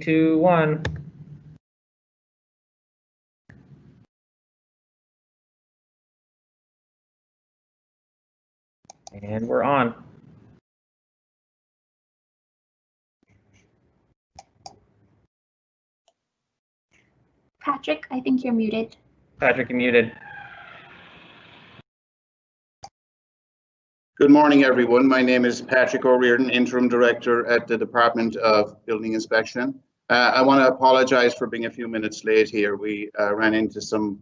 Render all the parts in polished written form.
2, 1. And we're on. Patrick, I think you're muted. Patrick, you're muted. Good morning, everyone. My name is Patrick O'Riordan, Interim Director at the Department of Building Inspection. I want to apologize for being a few minutes late here. We ran into some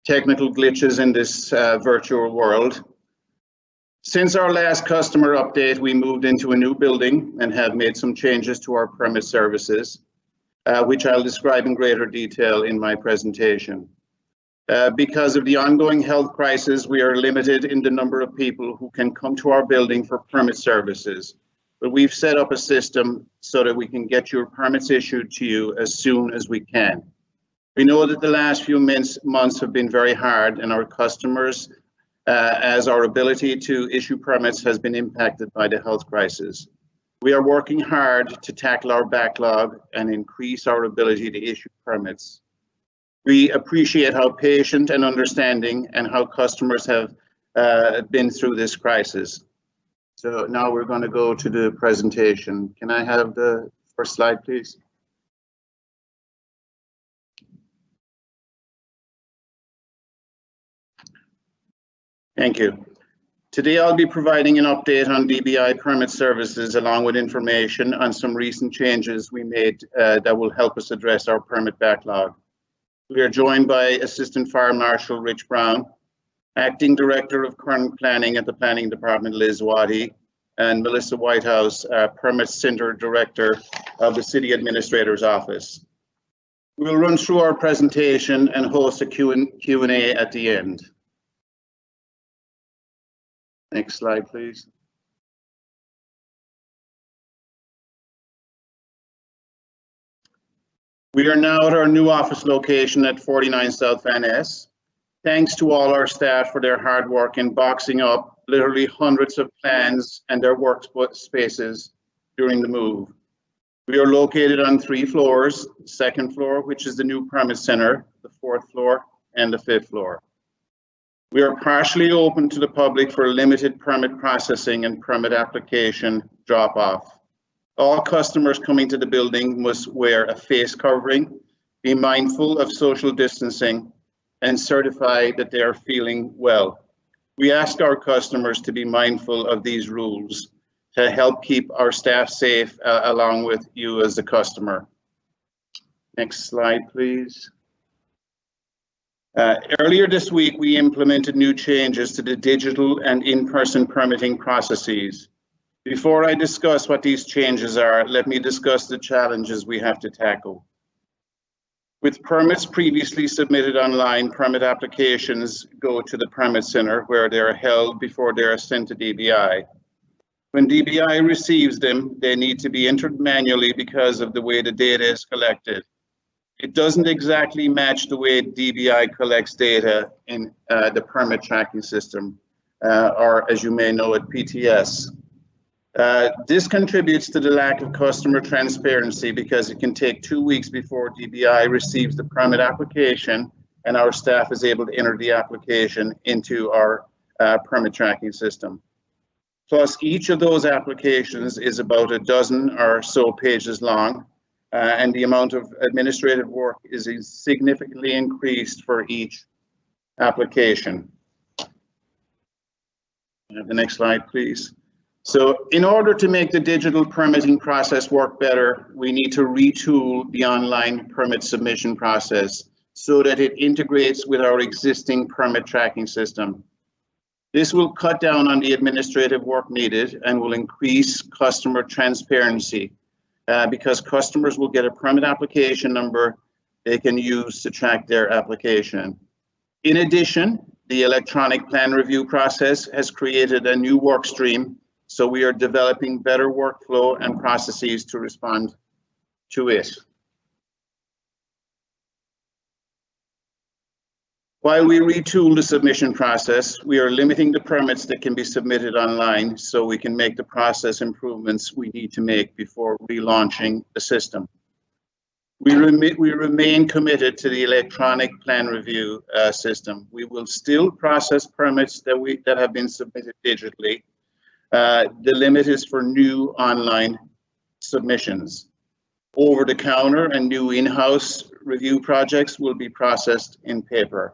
technical glitches in this virtual world. Since our last customer update, we moved into a new building and have made some changes to our permit services, which I'll describe in greater detail in my presentation. Because of the ongoing health crisis, we are limited in the number of people who can come to our building for permit services. But we've set up a system so that we can get your permits issued to you as soon as we can. We know that the last few months have been very hard, and our customers, as our ability to issue permits has been impacted by the health crisis. We are working hard to tackle our backlog and increase our ability to issue permits. We appreciate how patient and understanding and how customers have been through this crisis. So now we're going to go to the presentation. Can I have the first slide, please? Thank you. Today I'll be providing an update on DBI permit services along with information on some recent changes we made that will help us address our permit backlog. We are joined by Assistant Fire Marshal Rich Brown, Acting Director of Current Planning at the Planning Department, Liz Waddy, and Melissa Whitehouse, Permit Center Director of the City Administrator's Office. We'll run through our presentation and host a Q&A at the end. Next slide, please. We are now at our new office location at 49 South Van Ness. Thanks to all our staff for their hard work in boxing up literally hundreds of plans and their work spaces during the move. We are located on 3 floors, the 2nd floor, which is the new permit center, the 4th floor, and the 5th floor. We are partially open to the public for limited permit processing and permit application drop-off. All customers coming to the building must wear a face covering, be mindful of social distancing, and certify that they are feeling well. We ask our customers to be mindful of these rules to help keep our staff safe along with you as the customer. Next slide, please. Earlier this week, we implemented new changes to the digital and in-person permitting processes. Before I discuss what these changes are, let me discuss the challenges we have to tackle. With permits previously submitted online, permit applications go to the permit center where they are held before they are sent to DBI. When DBI receives them, they need to be entered manually because of the way the data is collected. It doesn't exactly match the way DBI collects data in the permit tracking system, or as you may know it, PTS. This contributes to the lack of customer transparency because it can take 2 weeks before DBI receives the permit application and our staff is able to enter the application into our permit tracking system. Plus, each of those applications is about a dozen or so pages long, and the amount of administrative work is significantly increased for each application. The next slide, please. So in order to make the digital permitting process work better, we need to retool the online permit submission process so that it integrates with our existing permit tracking system. This will cut down on the administrative work needed and will increase customer transparency because customers will get a permit application number they can use to track their application. In addition, the electronic plan review process has created a new work stream, so we are developing better workflow and processes to respond to it. While we retool the submission process, we are limiting the permits that can be submitted online so we can make the process improvements we need to make before relaunching the system. We remain committed to the electronic plan review system. We will still process permits that have been submitted digitally. The limit is for new online submissions. Over-the-counter and new in-house review projects will be processed in paper.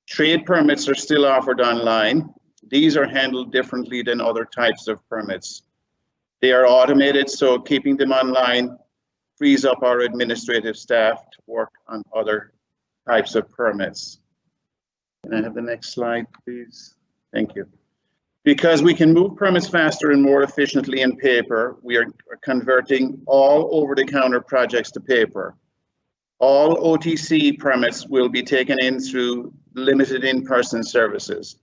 Trade permits are still offered online. These are handled differently than other types of permits. They are automated, so keeping them online frees up our administrative staff to work on other types of permits. Can I have the next slide, please? Thank you. Because we can move permits faster and more efficiently in paper, we are converting all over-the-counter projects to paper. All OTC permits will be taken in through limited in-person services.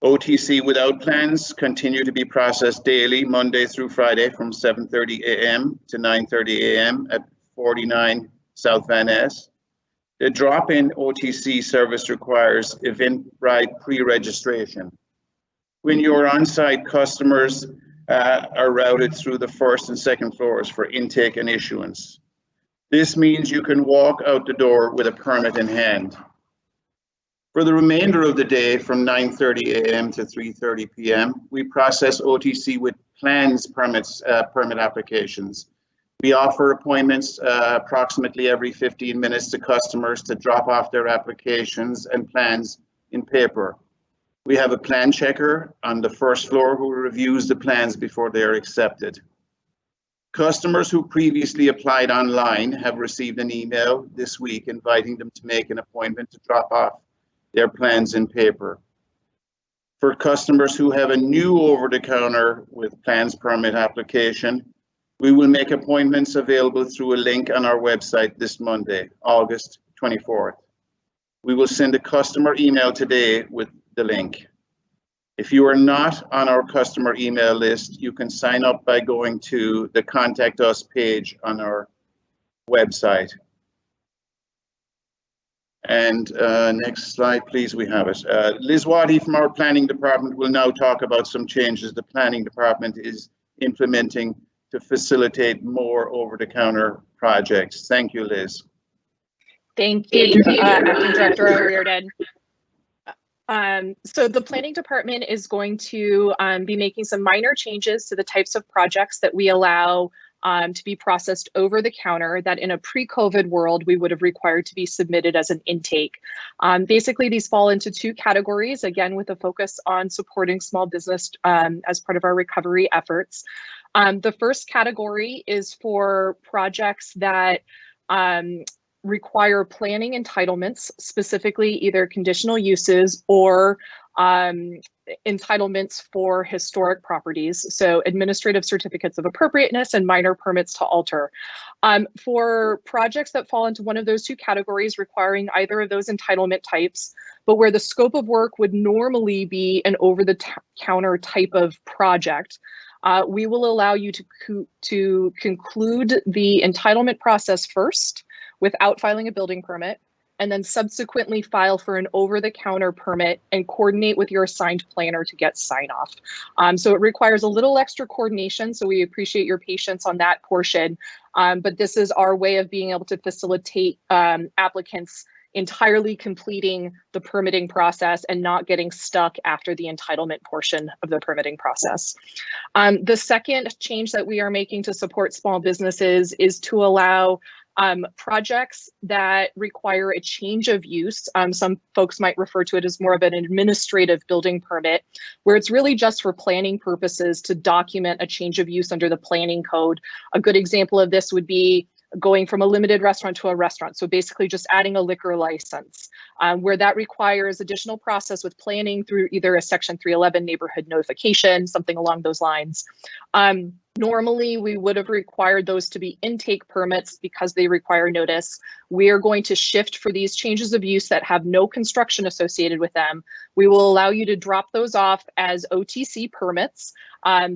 OTC without plans continue to be processed daily, Monday through Friday from 7:30 a.m. to 9:30 a.m. at 49 South Van Ness. The drop-in OTC service requires Eventbrite pre-registration. When you're on-site, customers are routed through the first and second floors for intake and issuance. This means you can walk out the door with a permit in hand. For the remainder of the day, from 9:30 a.m. to 3:30 p.m., we process OTC with plans permit applications. We offer appointments approximately every 15 minutes to customers to drop off their applications and plans in paper. We have a plan checker on the first floor who reviews the plans before they are accepted. Customers who previously applied online have received an email this week inviting them to make an appointment to drop off their plans in paper. For customers who have a new over-the-counter with plans permit application, we will make appointments available through a link on our website this Monday, August 24th. We will send a customer email today with the link. If you are not on our customer email list, you can sign up by going to the Contact Us page on our website. And next slide, please, we have it. Liz Waddy from our planning department will now talk about some changes the planning department is implementing to facilitate more over-the-counter projects. Thank you, Liz. Thank you, Acting Director O'Riordan. So the planning department is going to be making some minor changes to the types of projects that we allow to be processed over the counter that in a pre-COVID world we would have required to be submitted as an intake. Basically, these fall into two categories, again, with a focus on supporting small business as part of our recovery efforts. The first category is for projects that require planning entitlements, specifically either conditional uses or entitlements for historic properties, so administrative certificates of appropriateness and minor permits to alter. For projects that fall into one of those two categories requiring either of those entitlement types, but where the scope of work would normally be an over-the-counter type of project, we will allow you to conclude the entitlement process first without filing a building permit, and then subsequently file for an over-the-counter permit and coordinate with your assigned planner to get sign-off. So it requires a little extra coordination, so we appreciate your patience on that portion. But this is our way of being able to facilitate applicants entirely completing the permitting process and not getting stuck after the entitlement portion of the permitting process. The second change that we are making to support small businesses is to allow projects that require a change of use. Some folks might refer to it as more of an administrative building permit, where it's really just for planning purposes to document a change of use under the planning code. A good example of this would be going from a limited restaurant to a restaurant. So basically just adding a liquor license, where that requires additional process with planning through either a Section 311 neighborhood notification, something along those lines. Normally, we would have required those to be intake permits because they require notice. We are going to shift for these changes of use that have no construction associated with them. We will allow you to drop those off as OTC permits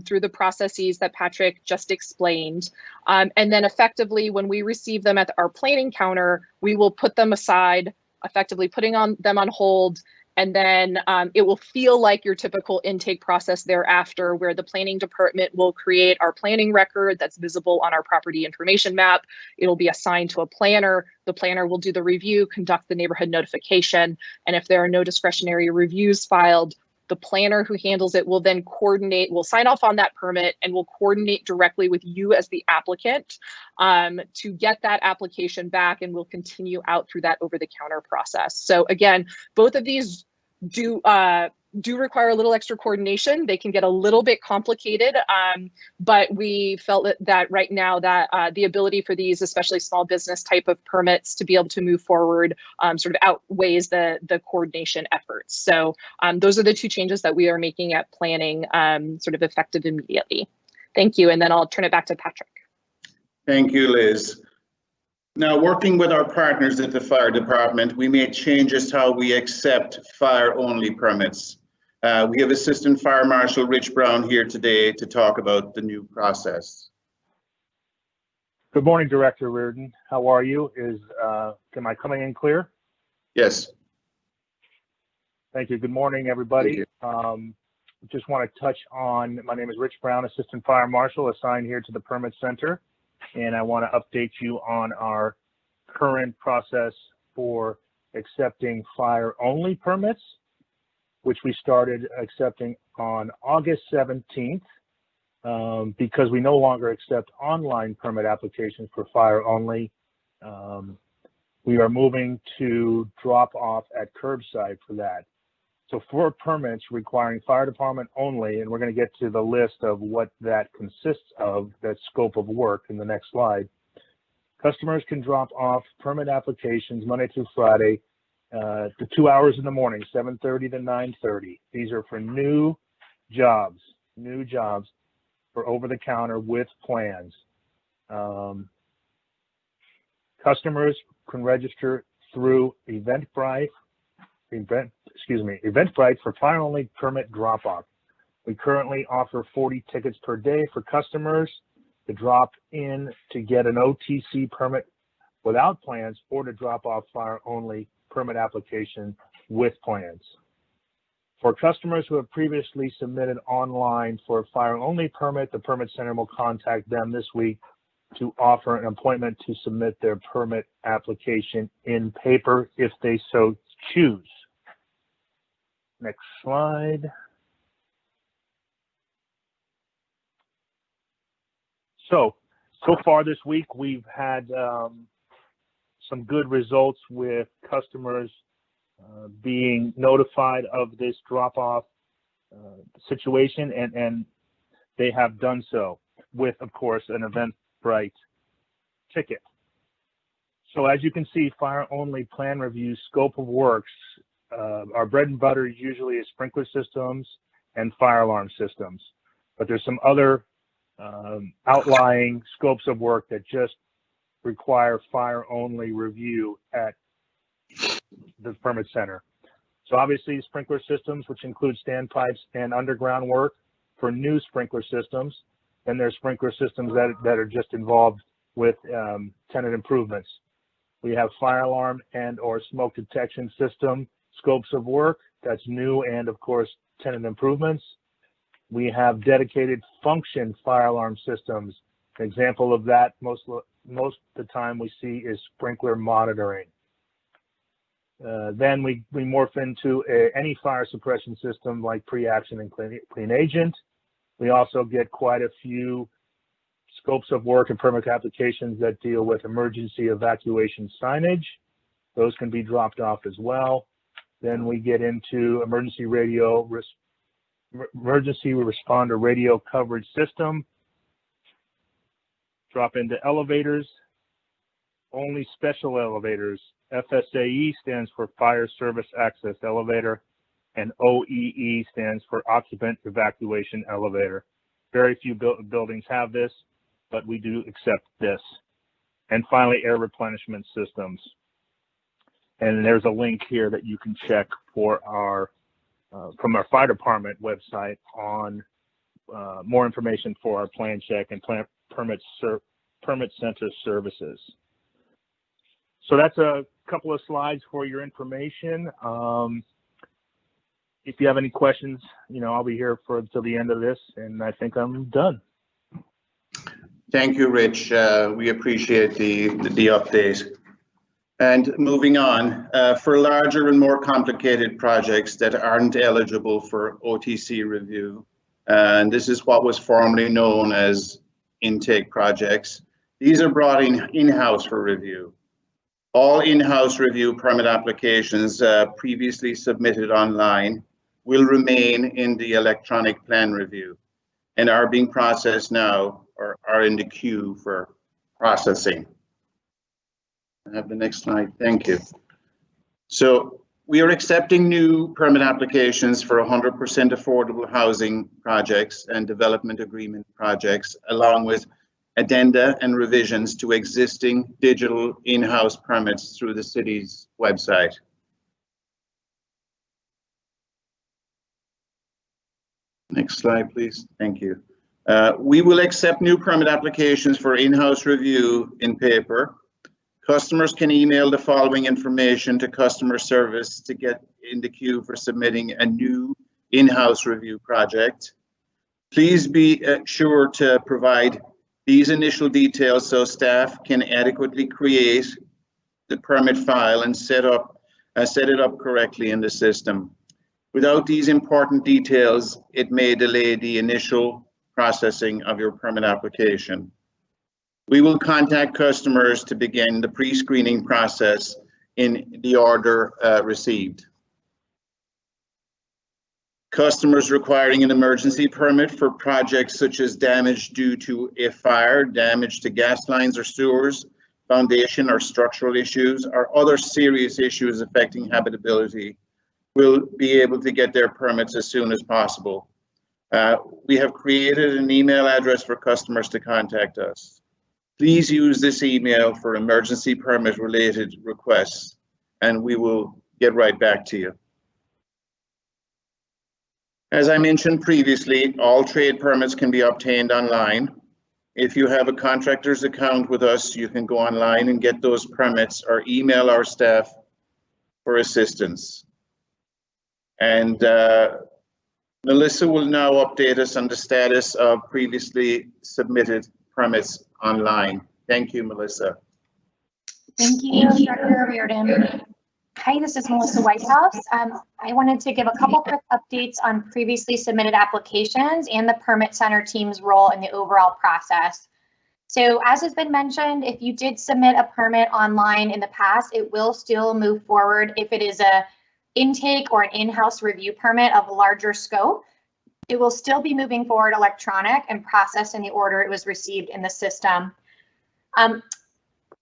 through the processes that Patrick just explained. And then effectively, when we receive them at our planning counter, we will put them aside, effectively putting them on hold, And then it will feel like your typical intake process thereafter, where the planning department will create our planning record that's visible on our property information map. It'll be assigned to a planner. The planner will do the review, conduct the neighborhood notification, and if there are no discretionary reviews filed, the planner who handles it will then coordinate, will sign off on that permit and will coordinate directly with you as the applicant to get that application back, and we'll continue out through that over-the-counter process. So again, both of these do require a little extra coordination. They can get a little bit complicated, but we felt that right now that the ability for these, especially small business type of permits, to be able to move forward sort of outweighs the coordination efforts. So those are the two changes that we are making at planning, sort of effective immediately. Thank you, and then I'll turn it back to Patrick. Thank you, Liz. Now, working with our partners at the fire department, we made changes to how we accept fire-only permits. We have Assistant Fire Marshal Rich Brown here today to talk about the new process. Good morning, Director Reardon. How are you? Am I coming in clear? Yes. Thank you. Good morning, everybody. Just want to touch on, my name is Rich Brown, Assistant Fire Marshal assigned here to the Permit Center. And I want to update you on our current process for accepting fire-only permits, which we started accepting on August 17th, because we no longer accept online permit applications for fire-only. We are moving to drop off at curbside for that. So for permits requiring fire department only, and we're going to get to the list of what that consists of, that scope of work in the next slide, customers can drop off permit applications Monday through Friday to 2 hours in the morning, 7:30 to 9:30. These are for new jobs for over-the-counter with plans. Customers can register through Eventbrite for fire-only permit drop-off. We currently offer 40 tickets per day for customers to drop in to get an OTC permit without plans, or to drop off fire-only permit application with plans. For customers who have previously submitted online for a fire-only permit, the Permit Center will contact them this week to offer an appointment to submit their permit application in paper if they so choose. Next slide. So far this week, we've had some good results with customers being notified of this drop-off situation, and they have done so with, of course, an Eventbrite ticket. So as you can see, fire-only plan review scope of works, our bread and butter usually is sprinkler systems and fire alarm systems, but there's some other outlying scopes of work that just require fire-only review at the Permit Center. So obviously sprinkler systems, which include standpipes and underground work for new sprinkler systems, and there's sprinkler systems that are just involved with tenant improvements. We have fire alarm and or smoke detection system scopes of work, that's new, and of course tenant improvements. We have dedicated function fire alarm systems. An example of that most of the time we see is sprinkler monitoring. Then we morph into any fire suppression system like pre-action and clean agent. We also get quite a few scopes of work and permit applications that deal with emergency evacuation signage. Those can be dropped off as well. Then we get into emergency responder radio coverage system. Drop into elevators, only special elevators. FSAE stands for Fire Service Access Elevator, and OEE stands for Occupant Evacuation Elevator. Very few buildings have this, but we do accept this. And finally, air replenishment systems. And there's a link here that you can check for our from our fire department website on more information for our plan check and permit center services. So that's a couple of slides for your information. if you have any questions, I'll be here till the end of this, and I think I'm done. Thank you, Rich. We appreciate the update. And moving on, for larger and more complicated projects that aren't eligible for OTC review, and this is what was formerly known as intake projects, these are brought in-house for review. All in-house review permit applications previously submitted online will remain in the electronic plan review and are being processed now or are in the queue for processing. I have the next slide. Thank you. So we are accepting new permit applications for 100% affordable housing projects and development agreement projects, along with addenda and revisions to existing digital in-house permits through the city's website. Next slide, please. Thank you. We will accept new permit applications for in-house review in paper. Customers can email the following information to customer service to get in the queue for submitting a new in-house review project. Please be sure to provide these initial details so staff can adequately create the permit file and set it up correctly in the system. Without these important details, it may delay the initial processing of your permit application. We will contact customers to begin the pre-screening process in the order received. Customers requiring an emergency permit for projects such as damage due to a fire, damage to gas lines or sewers, foundation or structural issues, or other serious issues affecting habitability will be able to get their permits as soon as possible. We have created an email address for customers to contact us. Please use this email for emergency permit related requests, and we will get right back to you. As I mentioned previously, all trade permits can be obtained online. If you have a contractor's account with us, you can go online and get those permits or email our staff for assistance. And Melissa will now update us on the status of previously submitted permits online. Thank you, Melissa. Thank you, Director Reardon. Hi, this is Melissa Whitehouse. I wanted to give a couple quick updates on previously submitted applications and the Permit Center team's role in the overall process. So as has been mentioned, if you did submit a permit online in the past, it will still move forward if it is a intake or an in-house review permit of a larger scope. It will still be moving forward electronic and processed in the order it was received in the system.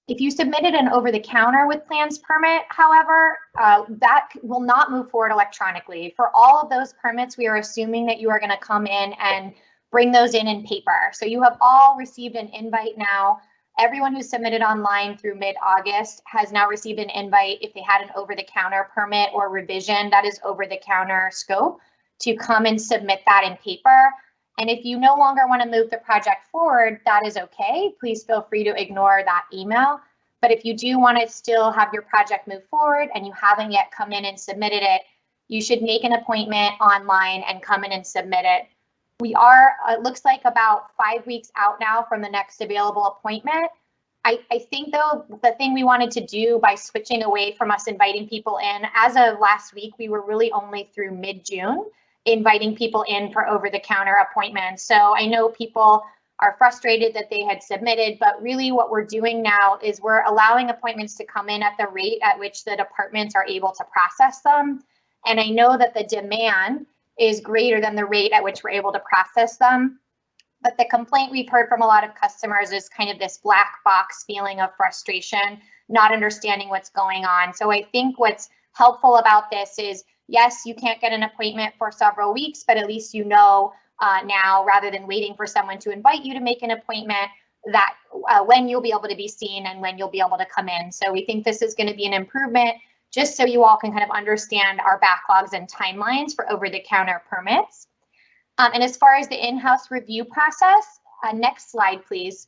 If you submitted an over-the-counter with plans permit, however, that will not move forward electronically. For all of those permits, we are assuming that you are going to come in and bring those in paper. So you have all received an invite now. Everyone who submitted online through mid-August has now received an invite if they had an over-the-counter permit or revision that is over-the-counter scope to come and submit that in paper. And if you no longer want to move the project forward, that is okay. Please feel free to ignore that email. But if you do want to still have your project move forward and you haven't yet come in and submitted it, you should make an appointment online and come in and submit it. We are, it looks like about 5 weeks out now from the next available appointment. I think though, the thing we wanted to do by switching away from us inviting people in, as of last week, we were really only through mid-June inviting people in for over-the-counter appointments. So I know people are frustrated that they had submitted, but really what we're doing now is we're allowing appointments to come in at the rate at which the departments are able to process them. And I know that the demand is greater than the rate at which we're able to process them. But the complaint we've heard from a lot of customers is kind of this black box feeling of frustration, not understanding what's going on. So I think what's helpful about this is, yes, you can't get an appointment for several weeks, but at least you know now, rather than waiting for someone to invite you to make an appointment, that when you'll be able to be seen and when you'll be able to come in. So we think this is going to be an improvement, just so you all can kind of understand our backlogs and timelines for over-the-counter permits. And as far as the in-house review process, next slide, please.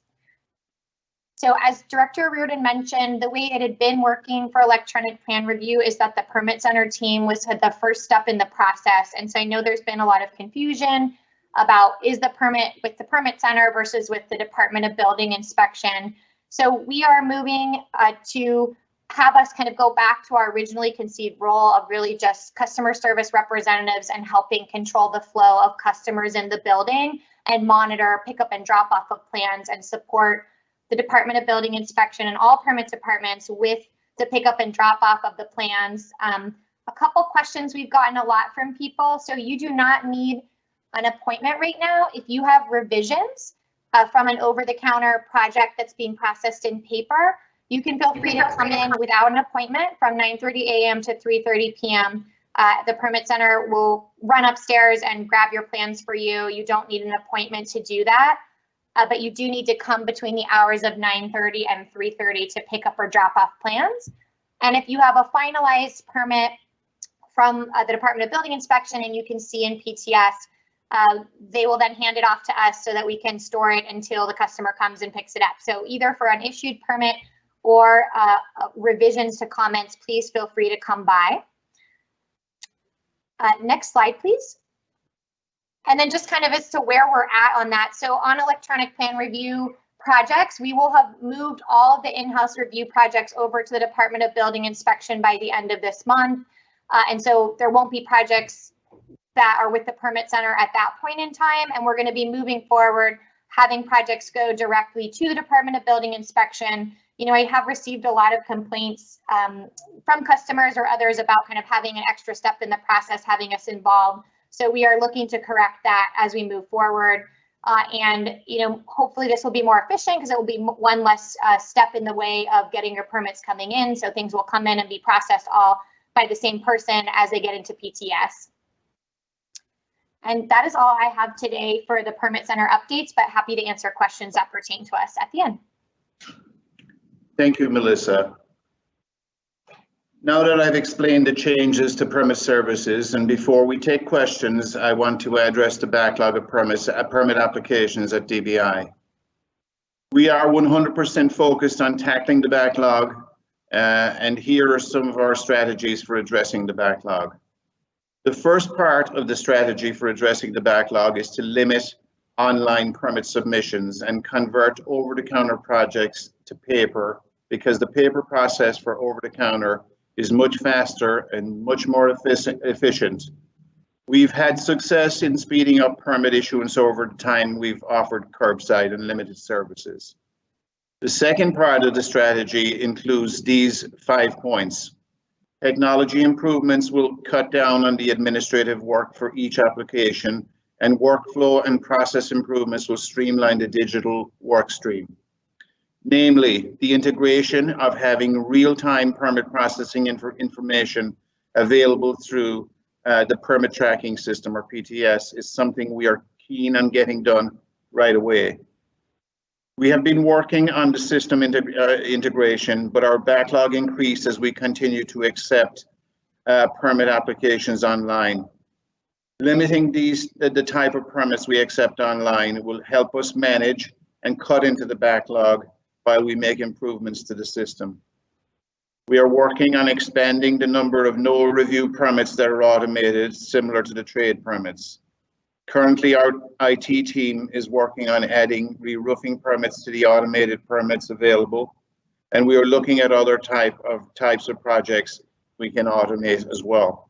So as Director Reardon mentioned, the way it had been working for electronic plan review is that the permit center team was the first step in the process. And so I know there's been a lot of confusion about is the permit with the permit center versus with the Department of Building Inspection. So we are moving to have us kind of go back to our originally conceived role of really just customer service representatives and helping control the flow of customers in the building and monitor pickup and drop off of plans and support the Department of Building Inspection and all permits departments with the pickup and drop off of the plans. A couple questions we've gotten a lot from people. So you do not need an appointment right now. If you have revisions from an over-the-counter project that's being processed in paper, you can feel free to come in without an appointment from 9:30 a.m. to 3:30 p.m. The permit center will run upstairs and grab your plans for you. You don't need an appointment to do that. But you do need to come between the hours of 9:30 and 3:30 to pick up or drop off plans. And if you have a finalized permit from the Department of Building Inspection and you can see in PTS, they will then hand it off to us so that we can store it until the customer comes and picks it up. So either for an issued permit or revisions to comments, please feel free to come by. Next slide, please. And then just kind of as to where we're at on that. So on electronic plan review projects, we will have moved all of the in-house review projects over to the Department of Building Inspection by the end of this month. And so there won't be projects that are with the permit center at that point in time. And we're going to be moving forward, having projects go directly to the Department of Building Inspection. You know, I have received a lot of complaints from customers or others about kind of having an extra step in the process, having us involved. So we are looking to correct that as we move forward. And, you know, hopefully this will be more efficient because it will be one less step in the way of getting your permits coming in. So things will come in and be processed all by the same person as they get into PTS. And that is all I have today for the permit center updates, but happy to answer questions that pertain to us at the end. Thank you, Melissa. Now that I've explained the changes to permit services, and before we take questions, I want to address the backlog of permit applications at DBI. We are 100% focused on tackling the backlog, and here are some of our strategies for addressing the backlog. The first part of the strategy for addressing the backlog is to limit online permit submissions and convert over-the-counter projects to paper, because the paper process for over-the-counter is much faster and much more efficient. We've had success in speeding up permit issuance over the time we've offered curbside and limited services. The second part of the strategy includes these 5 points. Technology improvements will cut down on the administrative work for each application, and workflow and process improvements will streamline the digital work stream. Namely, the integration of having real-time permit processing information available through the permit tracking system, or PTS, is something we are keen on getting done right away. We have been working on the system integration, but our backlog increased as we continue to accept permit applications online. Limiting the type of permits we accept online will help us manage and cut into the backlog while we make improvements to the system. We are working on expanding the number of no review permits that are automated, similar to the trade permits. Currently, our IT team is working on adding re-roofing permits to the automated permits available, and we are looking at other types of projects we can automate as well.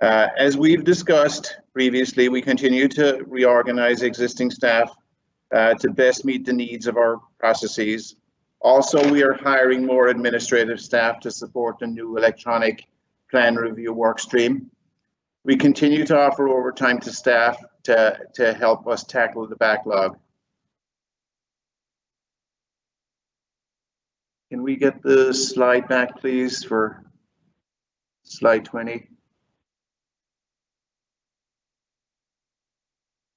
As we've discussed previously, we continue to reorganize existing staff to best meet the needs of our processes. Also, we are hiring more administrative staff to support the new electronic plan review work stream. We continue to offer overtime to staff to help us tackle the backlog. Can we get the slide back, please, for slide 20?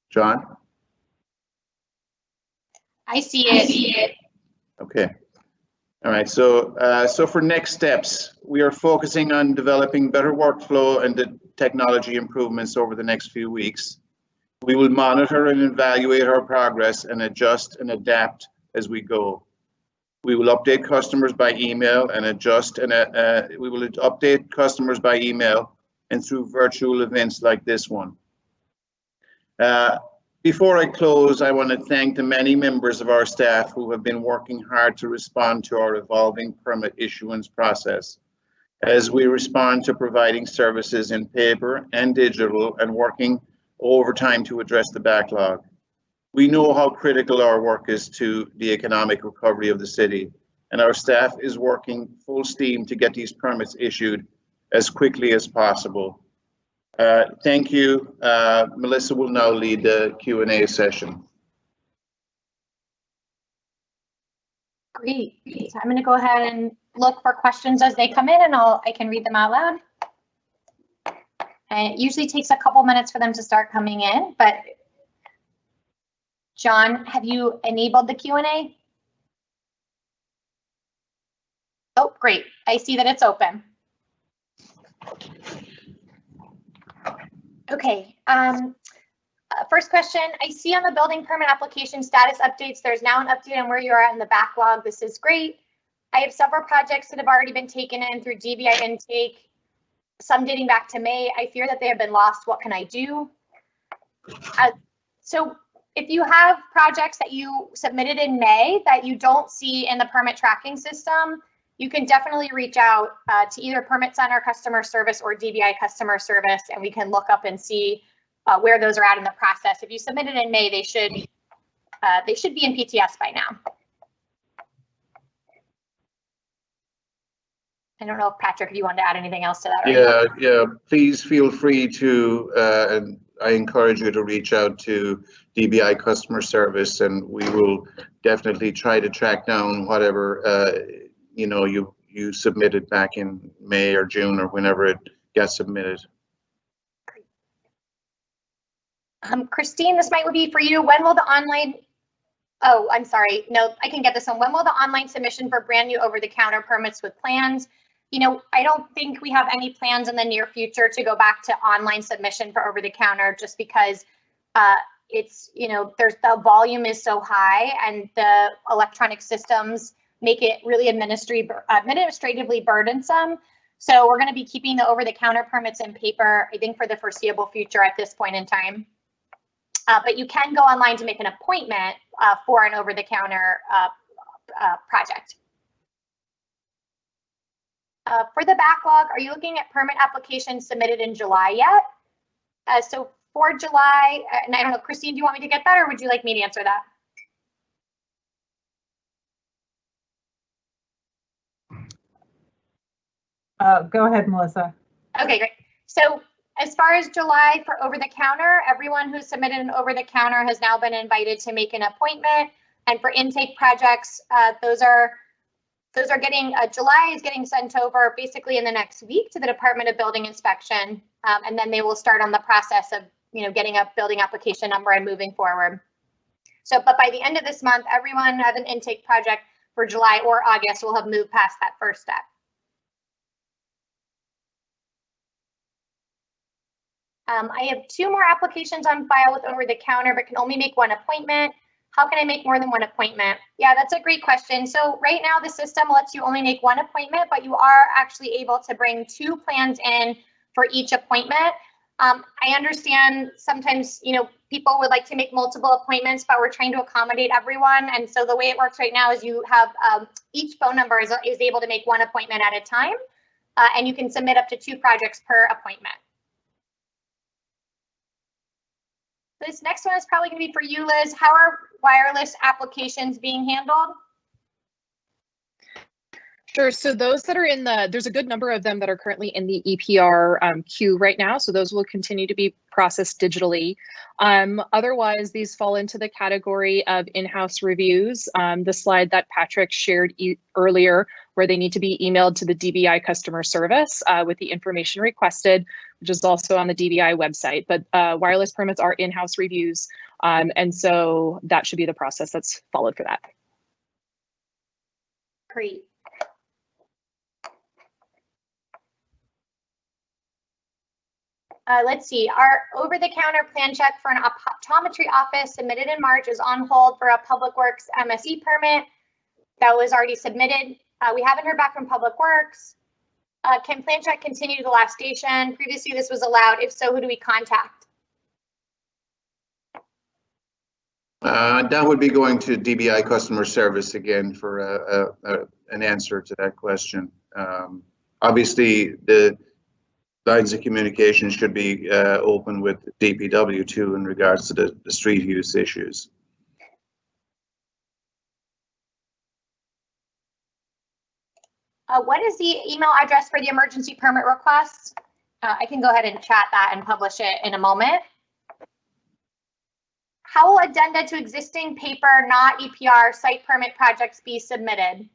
John? I see it. Okay. All right. So for next steps, we are focusing on developing better workflow and the technology improvements over the next few weeks. We will monitor and evaluate our progress and adjust and adapt as we go. We will update customers by email and adjust, and we will update customers by email and through virtual events like this one. Before I close, I want to thank the many members of our staff who have been working hard to respond to our evolving permit issuance process as we respond to providing services in paper and digital and working overtime to address the backlog. We know how critical our work is to the economic recovery of the city, and our staff is working full steam to get these permits issued as quickly as possible. Thank you. Melissa will now lead the Q&A session. Great. So I'm going to go ahead and look for questions as they come in, and I can read them out loud. And it usually takes a couple minutes for them to start coming in, but John, have you enabled the Q&A? Oh, great. I see that it's open. Okay. First question, I see on the building permit application status updates, there's now an update on where you are at in the backlog. This is great. I have several projects that have already been taken in through DBI intake, some dating back to May. I fear that they have been lost. What can I do? So if you have projects that you submitted in May that you don't see in the permit tracking system, you can definitely reach out to either Permit Center customer service or DBI customer service, and we can look up and see where those are at in the process. If you submitted in May, they should be in PTS by now. I don't know if Patrick, if you wanted to add anything else to that. Yeah. Please feel free to, and I encourage you to reach out to DBI customer service, and we will definitely try to track down whatever you submitted back in May or June or whenever it gets submitted. Christine, this might be for you. When will the online, oh, I'm sorry. No, I can get this one. When will the online submission for brand new over-the-counter permits with plans? I don't think we have any plans in the near future to go back to online submission for over-the-counter, just because it's, the volume is so high and the electronic systems make it really administratively burdensome. So we're going to be keeping the over-the-counter permits in paper, I think, for the foreseeable future at this point in time. But you can go online to make an appointment for an over-the-counter project. For the backlog, are you looking at permit applications submitted in July yet? So for July, and I don't know, Christine, do you want me to get that, or would you like me to answer that? Go ahead, Melissa. Okay, great. So as far as July for over-the-counter, everyone who submitted an over-the-counter has now been invited to make an appointment. And for intake projects, those are getting, July is getting sent over basically in the next week to the Department of Building Inspection. And then they will start on the process of, getting a building application number and moving forward. So, but by the end of this month, everyone has an intake project for July or August will have moved past that first step. I have 2 more applications on file with over-the-counter, but can only make 1 appointment. How can I make more than 1 appointment? Yeah, that's a great question. So right now the system lets you only make 1 appointment, but you are actually able to bring 2 plans in for each appointment. I understand sometimes, people would like to make multiple appointments, but we're trying to accommodate everyone. And so the way it works right now is you have each phone number is able to make 1 appointment at a time, and you can submit up to 2 projects per appointment. This next one is probably going to be for you, Liz. How are wireless applications being handled? Sure. So those that are there's a good number of them that are currently in the EPR queue right now. So those will continue to be processed digitally. Otherwise, these fall into the category of in-house reviews. The slide that Patrick shared earlier, where they need to be emailed to the DBI customer service with the information requested, which is also on the DBI website. But wireless permits are in-house reviews. And so that should be the process that's followed for that. Great. Let's see, our over-the-counter plan check for an optometry office submitted in March is on hold for a Public Works MSE permit. that was already submitted. We haven't heard back from Public Works. Can plan check continue to the last station? Previously, this was allowed. If so, who do we contact? That would be going to DBI customer service again for an answer to that question. Obviously, the lines of communication should be open with DPW too in regards to the street use issues. What is the email address for the emergency permit request? I can go ahead and chat that and publish it in a moment. How will addenda to existing paper, not EPR, site permit projects be submitted?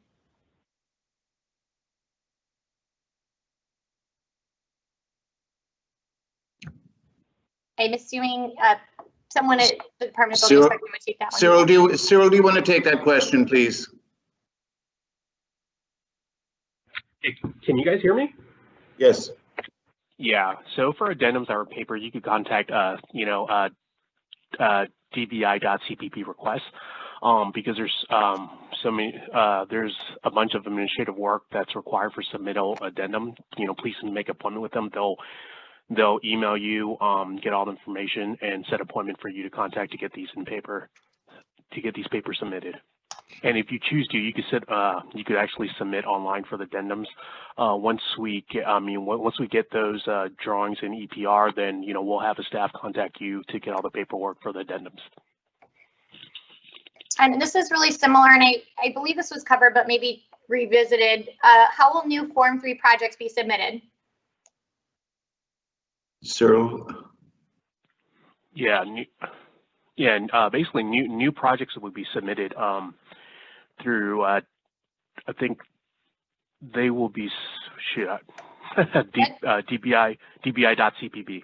I'm assuming someone at the Department of Building Inspector would take that one. Cyril, do you want to take that question, please? Can you guys hear me? Yes. Yeah. So for addendums that are paper, you could contact dbi.cpp requests because there's so many there's a bunch of administrative work that's required for submittal addendum. Please make an appointment with them. They'll email you, get all the information, and set appointment for you to contact to get these in paper, to get these papers submitted. And if you choose to, you could actually submit online for the addendums. Once we get those drawings in EPR, then we'll have a staff contact you to get all the paperwork for the addendums. And this is really similar, and I believe this was covered, but maybe revisited. How will new Form 3 projects be submitted? Cyril. Yeah, and basically new projects would be submitted through. I think they will be dbi.cpp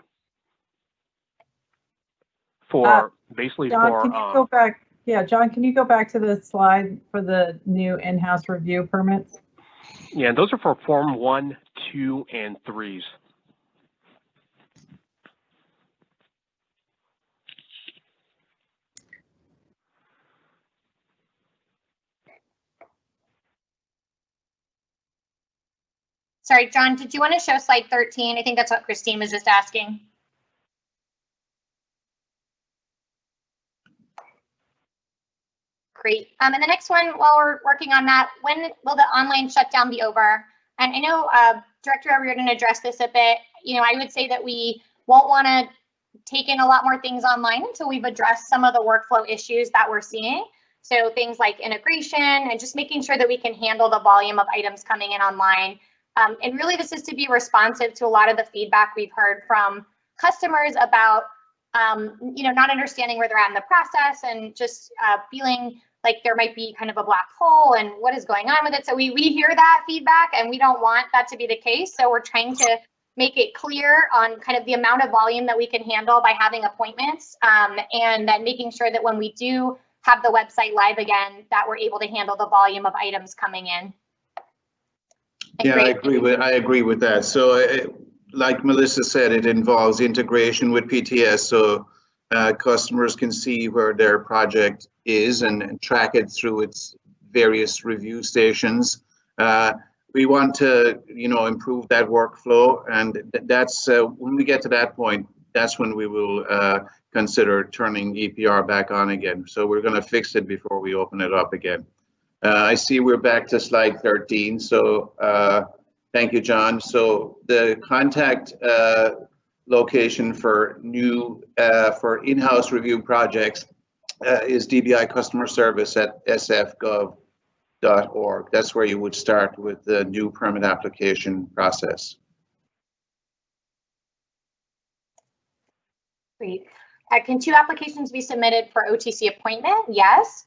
for basically John, for. Can you go back? Yeah, John, can you go back to the slide for the new in-house review permits? Yeah, and those are for Form 1, 2, and 3s. Sorry, John, did you want to show slide 13? I think that's what Christine was just asking. Great. And the next one, while we're working on that, when will the online shutdown be over? And I know Director O'Riordan addressed this a bit. I would say that we won't want to take in a lot more things online until we've addressed some of the workflow issues that we're seeing. So things like integration and just making sure that we can handle the volume of items coming in online. And really, this is to be responsive to a lot of the feedback we've heard from customers about, not understanding where they're at in the process and just feeling like there might be kind of a black hole and what is going on with it. So we hear that feedback and we don't want that to be the case. So we're trying to make it clear on kind of the amount of volume that we can handle by having appointments, and then making sure that when we do have the website live again, that we're able to handle the volume of items coming in. Yeah, I agree with that. So like Melissa said, it involves integration with PTS, so customers can see where their project is and track it through its various review stations. We want to, improve that workflow, and that's when we get to that point, that's when we will consider turning EPR back on again. So we're going to fix it before we open it up again. I see we're back to slide 13. So thank you, John. So the contact location for for in-house review projects is DBI customer service at sfgov.org. That's where you would start with the new permit application process. Great. Can 2 applications be submitted for OTC appointment? Yes.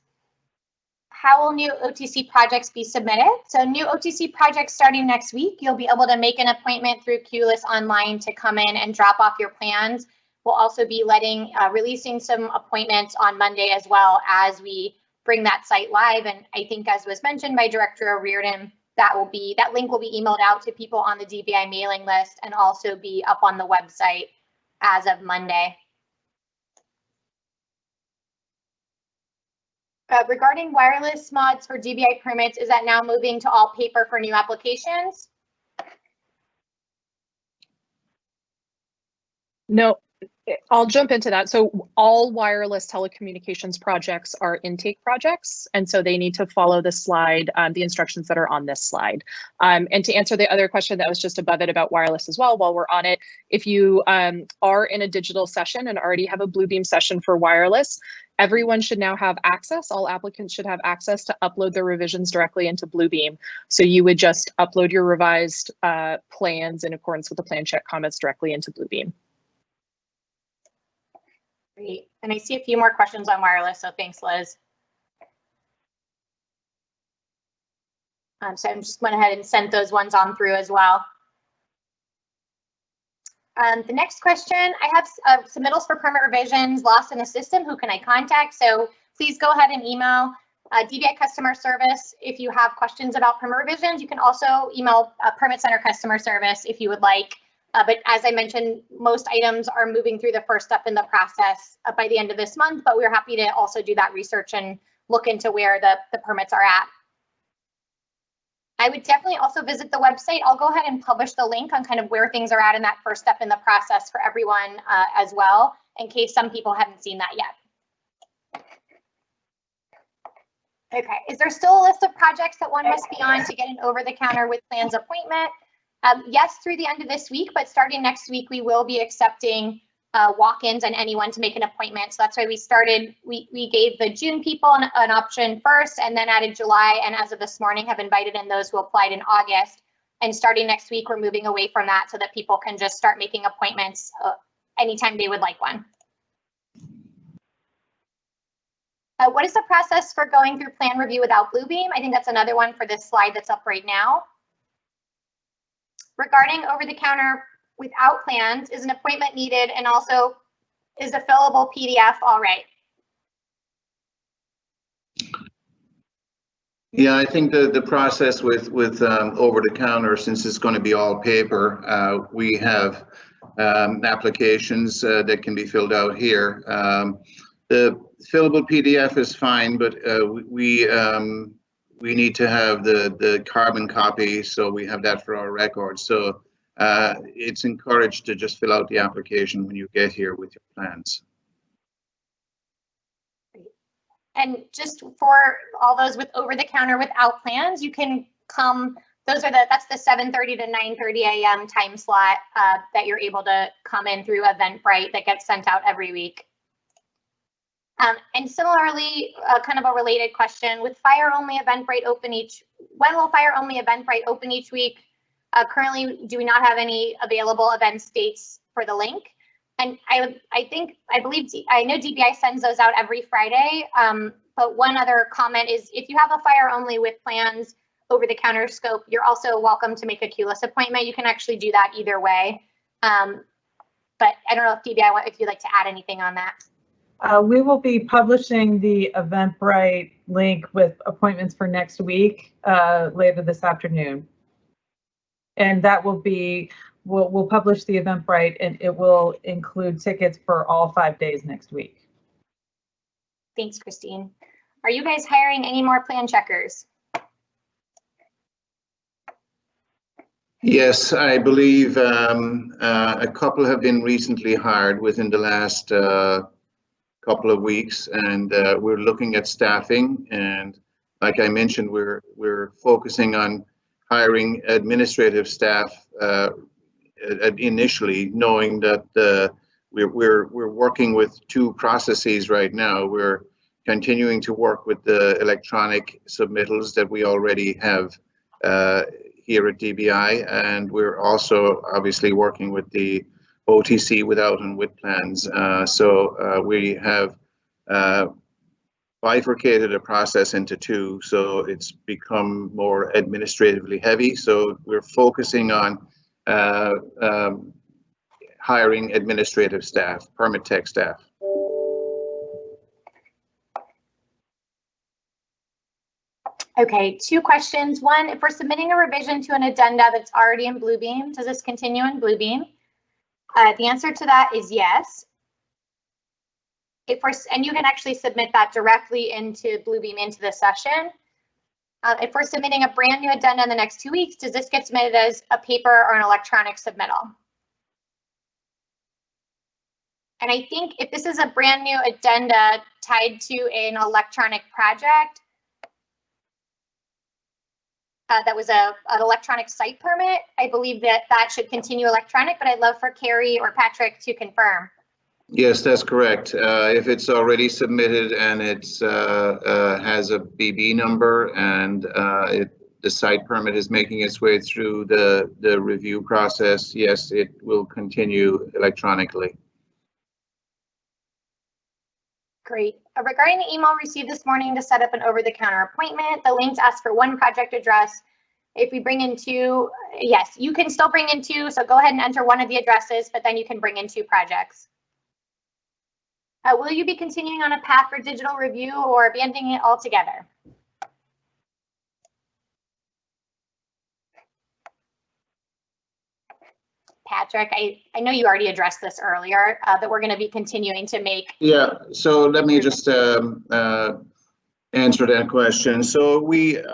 How will new OTC projects be submitted? So new OTC projects starting next week, you'll be able to make an appointment through QList online to come in and drop off your plans. We'll also be releasing some appointments on Monday as well as we bring that site live. And I think, as was mentioned by Director O'Riordan, that link will be emailed out to people on the DBI mailing list and also be up on the website as of Monday. Regarding wireless mods for DBI permits, is that now moving to all paper for new applications? No, I'll jump into that. So all wireless telecommunications projects are intake projects, and so they need to follow the slide, the instructions that are on this slide. And to answer the other question that was just above it about wireless as well, while we're on it, if you are in a digital session and already have a Bluebeam session for wireless, everyone should now have access. All applicants should have access to upload their revisions directly into Bluebeam. So you would just upload your revised plans in accordance with the plan check comments directly into Bluebeam. Great. And I see a few more questions on wireless, so thanks, Liz. So I'm just went ahead and sent those ones on through as well. The next question, I have submittals for permit revisions lost in the system. Who can I contact? So please go ahead and email DBI customer service if you have questions about permit revisions. You can also email Permit Center customer service if you would like. But as I mentioned, most items are moving through the first step in the process by the end of this month, but we're happy to also do that research and look into where the permits are at. I would definitely also visit the website. I'll go ahead and publish the link on kind of where things are at in that first step in the process for everyone as well, in case some people haven't seen that yet. Okay, is there still a list of projects that one must be on to get an over-the-counter with plans appointment? Yes, through the end of this week, but starting next week, we will be accepting walk-ins and anyone to make an appointment. So that's why we started, we gave the June people an option first and then added July. And as of this morning, have invited in those who applied in August. And starting next week, we're moving away from that so that people can just start making appointments anytime they would like one. What is the process for going through plan review without Bluebeam? I think that's another one for this slide that's up right now. Regarding over-the-counter without plans, is an appointment needed, and also is a fillable PDF all right? Yeah, I think the process with over-the-counter, since it's going to be all paper, we have applications that can be filled out here. The fillable PDF is fine, but we need to have the carbon copy, so we have that for our records. So it's encouraged to just fill out the application when you get here with your plans. And just for all those with over-the-counter without plans, you can come. That's the 7:30 to 9:30 a.m. time slot that you're able to come in through Eventbrite that gets sent out every week. And similarly, kind of a related question, with fire-only Eventbrite open when will fire-only Eventbrite open each week? Currently, do we not have any available event dates for the link? And I know DBI sends those out every Friday. But one other comment is, if you have a fire-only with plans over the counter scope, you're also welcome to make a QLIS appointment. You can actually do that either way. But I don't know if DBI, if you'd like to add anything on that. We will be publishing the Eventbrite link with appointments for next week later this afternoon. And that will be, we'll publish the Eventbrite, and it will include tickets for all 5 days next week. Thanks, Christine. Are you guys hiring any more plan checkers? Yes, I believe a couple have been recently hired within the last couple of weeks, and we're looking at staffing. And like I mentioned, we're focusing on hiring administrative staff initially, knowing that we're working with 2 processes right now. We're continuing to work with the electronic submittals that we already have here at DBI, and we're also obviously working with the OTC without and with plans. So we have bifurcated a process into 2, so it's become more administratively heavy. So we're focusing on hiring administrative staff, permit tech staff. Okay, 2 questions. One, if we're submitting a revision to an addenda that's already in Bluebeam, does this continue in Bluebeam? The answer to that is yes. and you can actually submit that directly into Bluebeam into the session. If we're submitting a brand new addenda in the next 2 weeks, does this get submitted as a paper or an electronic submittal? And I think if this is a brand new addenda tied to an electronic project, that was an electronic site permit, I believe that that should continue electronic, but I'd love for Carrie or Patrick to confirm. Yes, that's correct. If it's already submitted and it's has a BB number and the site permit is making its way through the review process, yes, it will continue electronically. Great. Regarding the email received this morning to set up an over-the-counter appointment, the links ask for one project address. If we bring in two, yes, you can still bring in two, so go ahead and enter one of the addresses, but then you can bring in two projects. Will you be continuing on a path for digital review or abandoning it altogether? Patrick, I know you already addressed this earlier, that we're going to be continuing to make. Yeah, so let me just answer that question. So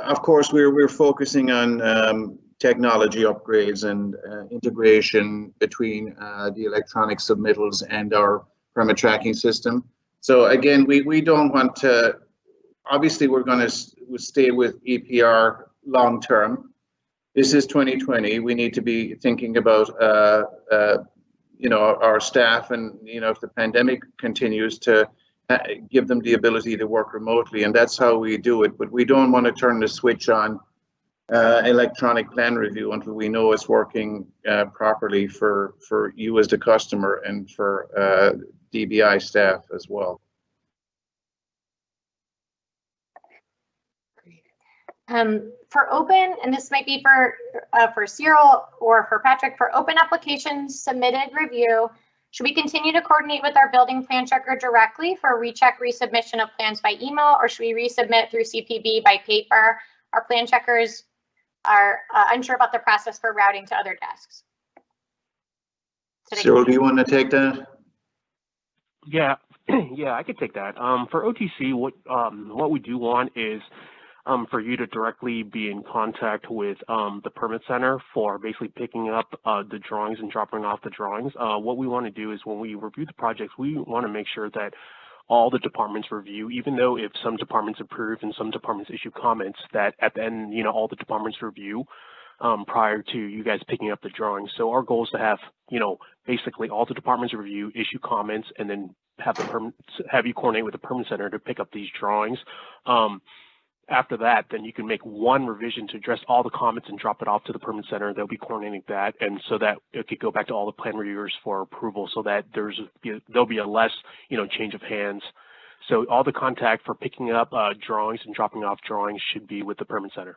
of course, we're focusing on technology upgrades and integration between the electronic submittals and our permit tracking system. So again, we don't want to, obviously we're going to stay with EPR long term. This is 2020. We need to be thinking about you know, our staff, and you know, if the pandemic continues, to give them the ability to work remotely, and that's how we do it. But we don't want to turn the switch on electronic plan review until we know it's working properly for you as the customer and for DBI staff as well. For open, and this might be for Cyril or for Patrick, for open applications submitted review, should we continue to coordinate with our building plan checker directly for recheck resubmission of plans by email, or should we resubmit through CPB by paper? Our plan checkers are unsure about the process for routing to other desks. Cyril, do you want to take that? Yeah, yeah, I could take that. For OTC, what we do want is for you to directly be in contact with the permit center for basically picking up the drawings and dropping off the drawings. What we want to do is when we review the projects, we want to make sure that all the departments review, even though if some departments approve and some departments issue comments, that at the end, you know, all the departments review prior to you guys picking up the drawings. So our goal is to have, you know, basically all the departments review, issue comments, and then have you coordinate with the permit center to pick up these drawings. After that, then you can make one revision to address all the comments and drop it off to the permit center. They'll be coordinating that, and so that it could go back to all the plan reviewers for approval, so that there'll be a less, you know, change of hands. So all the contact for picking up drawings and dropping off drawings should be with the permit center.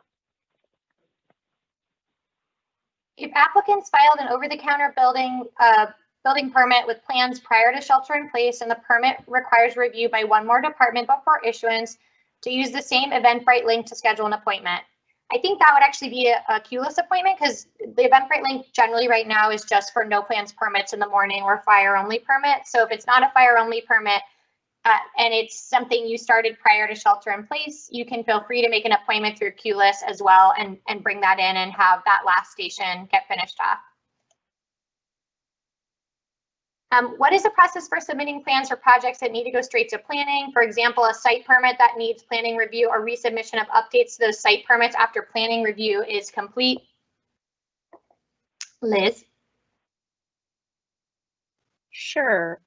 If applicants filed an over-the-counter building permit with plans prior to shelter in place and the permit requires review by one more department before issuance, to use the same Eventbrite link to schedule an appointment. I think that would actually be a QList appointment, because the Eventbrite link generally right now is just for no plans permits in the morning or fire only permit. So if it's not a fire only permit and it's something you started prior to shelter in place, you can feel free to make an appointment through QList as well and bring that in and have that last station get finished off. What is the process for submitting plans for projects that need to go straight to planning? For example, a site permit that needs planning review or resubmission of updates to those site permits after planning review is complete. Liz? Sure.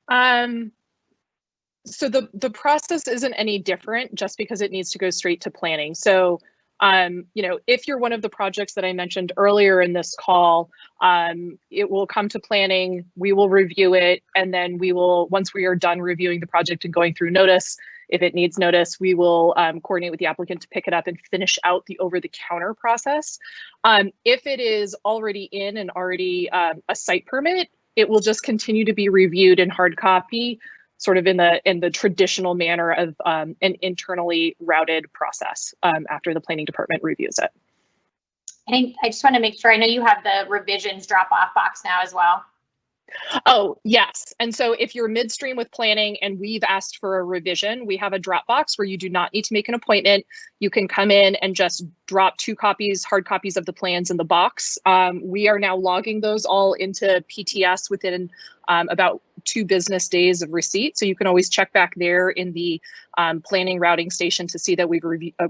So the process isn't any different just because it needs to go straight to planning. So you know, if you're one of the projects that I mentioned earlier in this call, it will come to planning, we will review it, and then we will, once we are done reviewing the project and going through notice, if it needs notice, we will coordinate with the applicant to pick it up and finish out the over-the-counter process. If it is already in and already a site permit, it will just continue to be reviewed in hard copy, sort of in the traditional manner of an internally routed process after the planning department reviews it. I just want to make sure, I know you have the revisions drop-off box now as well. Oh, yes. And so if you're midstream with planning and we've asked for a revision, we have a Dropbox where you do not need to make an appointment. You can come in and just drop 2 copies, hard copies of the plans in the box. We are now logging those all into PTS within about 2 business days of receipt. So you can always check back there in the planning routing station to see that we've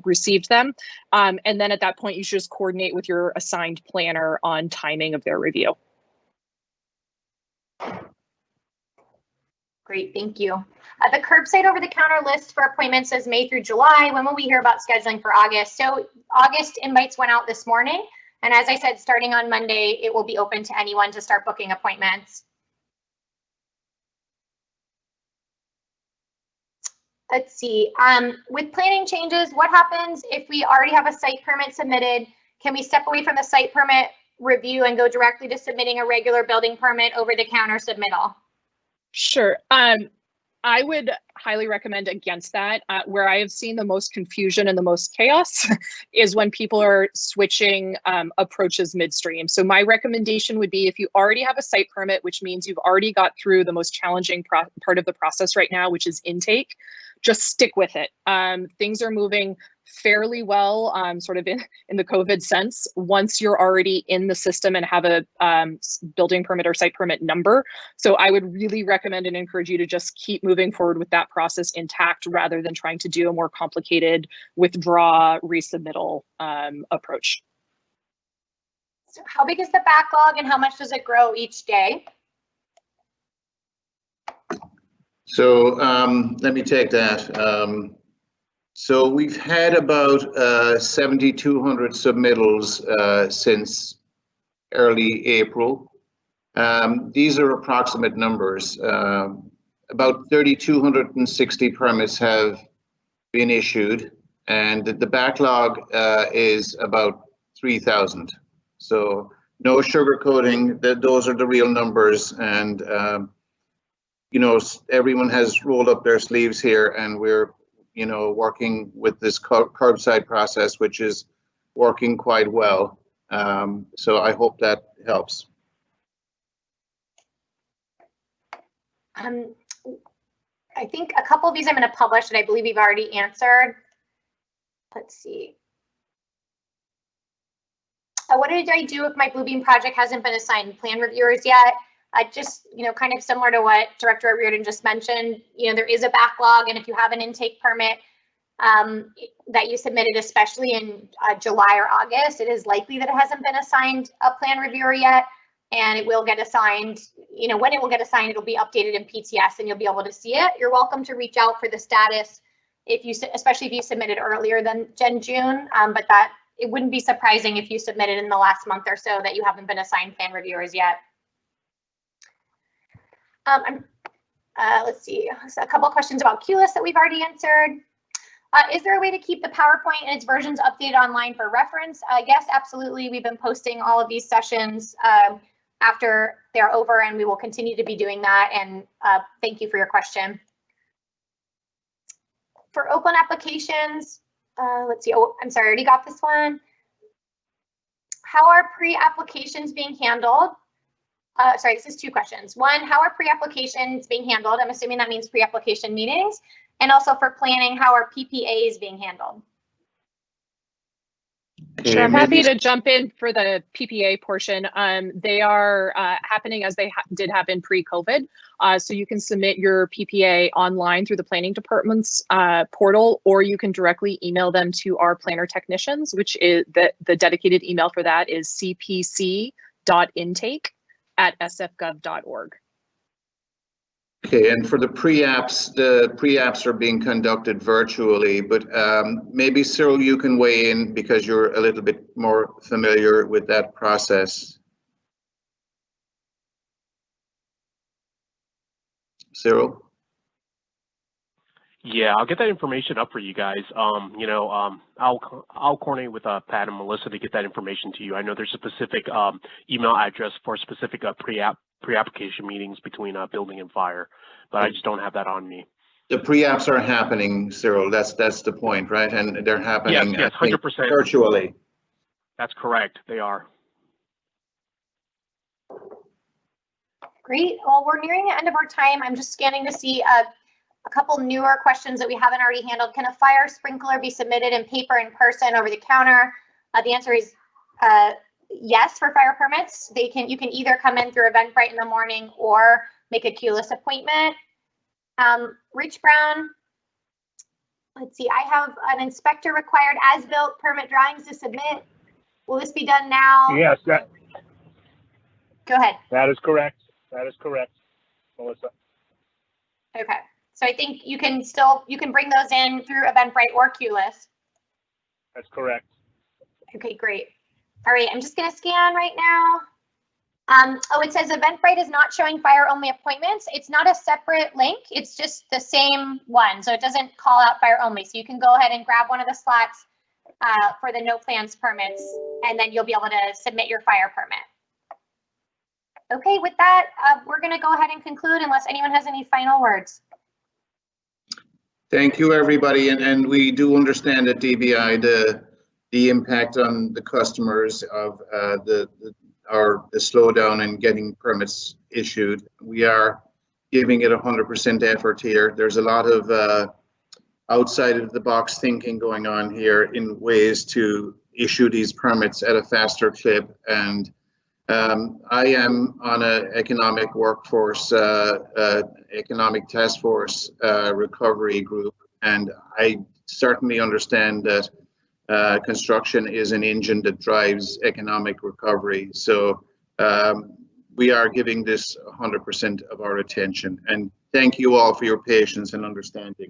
received them. And then at that point, you should just coordinate with your assigned planner on timing of their review. Great, thank you. The curbside over-the-counter list for appointments says May through July. When will we hear about scheduling for August? So August invites went out this morning. And as I said, starting on Monday, it will be open to anyone to start booking appointments. Let's see, with planning changes, what happens if we already have a site permit submitted? Can we step away from the site permit review and go directly to submitting a regular building permit over-the-counter submittal? Sure. I would highly recommend against that. Where I have seen the most confusion and the most chaos is when people are switching approaches midstream. So my recommendation would be if you already have a site permit, which means you've already got through the most challenging part of the process right now, which is intake, just stick with it. Things are moving fairly well, sort of in the COVID sense, once you're already in the system and have a building permit or site permit number. So I would really recommend and encourage you to just keep moving forward with that process intact rather than trying to do a more complicated withdraw resubmittal approach. So how big is the backlog and how much does it grow each day? So let me take that. So we've had about 7,200 submittals since early April. These are approximate numbers. About 3,260 permits have been issued, and the backlog is about 3,000. So no sugarcoating, those are the real numbers. And you know, everyone has rolled up their sleeves here, and we're working with this curbside process, which is working quite well. So I hope that helps. I think a couple of these I'm going to publish that I believe you've already answered. Let's see. What did I do if my Bluebeam project hasn't been assigned plan reviewers yet? Just, kind of similar to what Director Reardon just mentioned, there is a backlog, and if you have an intake permit that you submitted, especially in July or August, it is likely that it hasn't been assigned a plan reviewer yet, and it will get assigned. When it will get assigned, it'll be updated in PTS, and you'll be able to see it. You're welcome to reach out for the status especially if you submitted earlier than June, but that it wouldn't be surprising if you submitted in the last month or so that you haven't been assigned plan reviewers yet. Let's see, so a couple of questions about QList that we've already answered. Is there a way to keep the PowerPoint and its versions updated online for reference? Yes, absolutely. We've been posting all of these sessions after they're over, and we will continue to be doing that. And thank you for your question. For open applications, let's see. Oh, I'm sorry, I already got this one. How are pre-applications being handled? Sorry, this is 2 questions. One, how are pre-applications being handled? I'm assuming that means pre-application meetings. And also for planning, how are PPAs being handled? Sure, I'm happy to jump in for the PPA portion. They are happening as they did happen pre-COVID. So you can submit your PPA online through the planning department's portal, or you can directly email them to our planner technicians, which is the dedicated email for that is cpc.intake@sfgov.org. Okay, and for the pre-apps are being conducted virtually, but maybe Cyril, you can weigh in because you're a little bit more familiar with that process. Cyril? Yeah, I'll get that information up for you guys. I'll coordinate with Pat and Melissa to get that information to you. I know there's a specific email address for specific pre-application meetings between building and fire, but I just don't have that on me. The pre-apps are happening, Cyril. That's the point, right? And they're happening, yes, 100% virtually. That's correct. They are. Great. Well, we're nearing the end of our time. I'm just scanning to see a couple newer questions that we haven't already handled. Can a fire sprinkler be submitted in paper in person over the counter? The answer is yes for fire permits. You can either come in through Eventbrite in the morning or make a QList appointment. Rich Brown, let's see, I have an inspector required as-built permit drawings to submit. Will this be done now? Yes, Go ahead. that is correct. That is correct, Melissa. Okay. So I think you can bring those in through Eventbrite or QList. That's correct. Okay, great. All right, I'm just gonna scan right now. Oh, it says Eventbrite is not showing fire only appointments. It's not a separate link. It's just the same one. So it doesn't call out fire only. So you can go ahead and grab one of the slots for the no plans permits, and then you'll be able to submit your fire permit. Okay, with that, we're gonna go ahead and conclude unless anyone has any final words. Thank you, everybody. And we do understand at DBI the impact on the customers of the slowdown in getting permits issued. We are giving it 100% effort here. There's a lot of outside of the box thinking going on here in ways to issue these permits at a faster clip. And I am on an economic workforce, economic task force recovery group, and I certainly understand that construction is an engine that drives economic recovery. So we are giving this 100% of our attention. And thank you all for your patience and understanding.